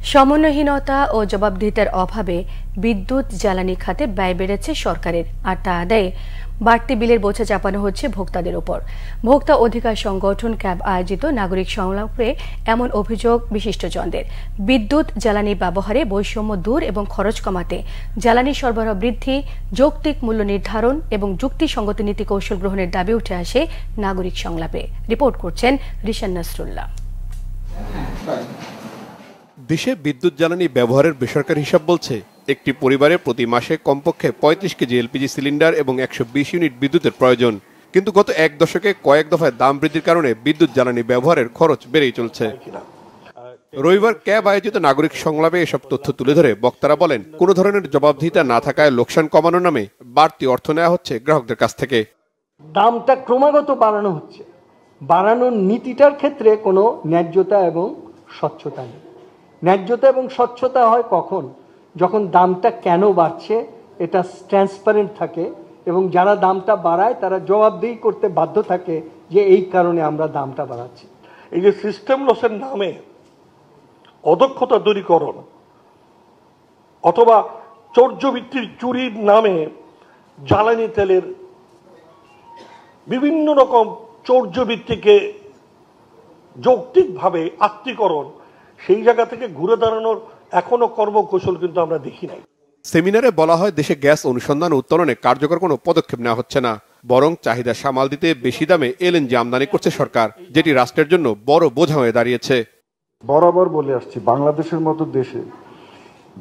সমন্বয়হীনতা ও জবাবদিহিতার অভাবে বিদ্যুৎ জ্বালানি খাতে ব্যয় বেড়েছে সরকারের, আর তা আদায়ে বাড়তি বিলের বোঝা চাপানো হচ্ছে ভোক্তাদের উপর। ভোক্তা অধিকার সংগঠন ক্যাব আয়োজিত নাগরিক সংলাপে এমন অভিযোগ বিশিষ্টজনদের। বিদ্যুৎ জ্বালানি ব্যবহারে বৈষম্য দূর এবং খরচ কমাতে জ্বালানি সরবরাহ বৃদ্ধি, যৌক্তিক মূল্য নির্ধারণ এবং যুক্তিসঙ্গত নীতি কৌশল গ্রহণের দাবি উঠে আসে নাগরিক সংলাপে। রিপোর্ট করছেন রিশান নাসরুল্লাহ। দেশে বিদ্যুৎ জ্বালানি ব্যবহারের বেসরকারি হিসাব বলছে, একটি পরিবারে প্রতি মাসে কমপক্ষে ৩৫ কেজি এলপিজি সিলিন্ডার এবং ১২০ ইউনিট বিদ্যুতের প্রয়োজন। কিন্তু গত এক দশকে কয়েক দফায় দাম বৃদ্ধির কারণে বিদ্যুৎ জ্বালানি ব্যবহারের খরচ বেড়েই চলছে। রবিবার ক্যাব আয়োজিত নাগরিক সংলাপে এসব তথ্য তুলে ধরে বক্তারা বলেন, কোনো ধরনের জবাবদিহিতা না থাকায় লোকসান কমানোর নামে বাড়তি অর্থ নেওয়া হচ্ছে গ্রাহকদের কাছ থেকে। দামটা ক্রমাগত বাড়ানো হচ্ছে, বাড়ানোর নীতিটার ক্ষেত্রে কোনো ন্যায্যতা এবং স্বচ্ছতা নেই। ন্যায্যতা এবং স্বচ্ছতা হয় কখন? যখন দামটা কেন বাড়ছে এটা ট্রান্সপারেন্ট থাকে এবং যারা দামটা বাড়ায় তারা জবাবদিহি করতে বাধ্য থাকে যে এই কারণে আমরা দামটা বাড়াচ্ছি। এই যে সিস্টেম লসের নামে অদক্ষতা দূরীকরণ অথবা চৌর্যবৃত্তির চুরির নামে জ্বালানি তেলের বিভিন্ন রকম চৌর্যবৃত্তিকে যৌক্তিকভাবে আত্মীকরণ, সেই জায়গা থেকে ঘুরে দাঁড়ানোর এখনো কর্মকৌশল কিন্তু আমরা দেখি নাই। সেমিনারে বলা হয়, দেশে গ্যাস অনুসন্ধান ও উত্তোলনে কার্যকর কোনো পদক্ষেপ নেওয়া হচ্ছে না, বরং চাহিদা সামাল দিতে বেশি দামে এলএনজি আমদানি করছে সরকার, যেটি রাষ্ট্রের জন্য বড় বোঝা হয়ে দাঁড়িয়েছে। বরাবর বলে আসছি, বাংলাদেশের মতো দেশে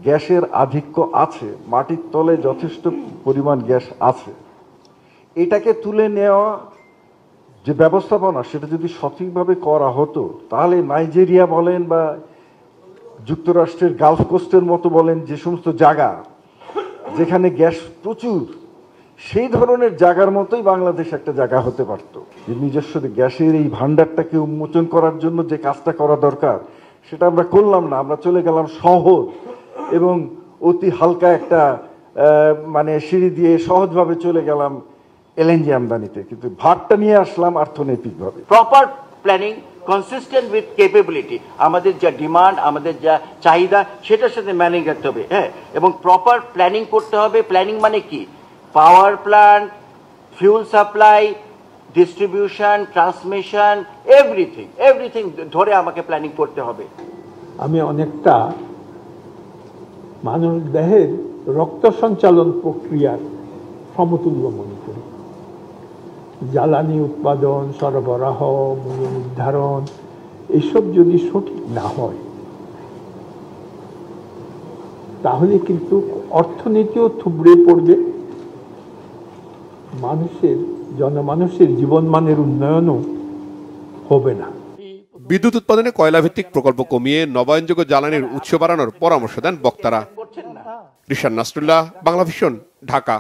গ্যাসের আধিক্য আছে, মাটির তলে যথেষ্ট পরিমাণ গ্যাস আছে। এটাকে তুলে নেওয়া যে ব্যবস্থাপনা, সেটা যদি সঠিকভাবে করা হতো তাহলে নাইজেরিয়া বলেন বা যুক্তরাষ্ট্রের গালফ কোস্টের মতো বলেন, যে সমস্ত জায়গা যেখানে গ্যাস প্রচুর, সেই ধরনের জায়গার মতোই বাংলাদেশ একটা জায়গা হতে পারত। নিজস্ব গ্যাসের এই ভান্ডারটাকে উন্মোচন করার জন্য যে কাজটা করা দরকার সেটা আমরা করলাম না। আমরা চলে গেলাম সহজ এবং অতি হালকা একটা সিঁড়ি দিয়ে সহজভাবে চলে গেলাম এলএনজি আমদানিতে, কিন্তু ভাগটা নিয়ে আসলাম অর্থনৈতিকভাবে। Proper planning consistent with capability, আমাদের যা ডিমান্ড, আমাদের যা চাহিদা, সেটার সাথে ম্যানেজ করতে হবে। হ্যাঁ, এবং প্রপার প্ল্যানিং করতে হবে। প্ল্যানিং মানে কি? Power plant, fuel supply, distribution, transmission, everything ধরে আমাকে প্ল্যানিং করতে হবে। আমি অনেকটা মানব দেহের রক্ত সঞ্চালন প্রক্রিয়ার সমতুল্য মনে করি। জ্বালানি উৎপাদন, সরবরাহ, মূল্য নির্ধারণ এসব যদি সঠিক না হয় তাহলে কিন্তু অর্থনীতিও থুবড়ে পড়বে, জনমানুষের জীবনমানের উন্নয়নও হবে না। বিদ্যুৎ উৎপাদনে কয়লাভিত্তিক প্রকল্প কমিয়ে নবায়নযোগ্য জ্বালানির উৎস বাড়ানোর পরামর্শ দেন বক্তারা। রিশান নাসরুল্লাহ, বাংলাভিশন, ঢাকা।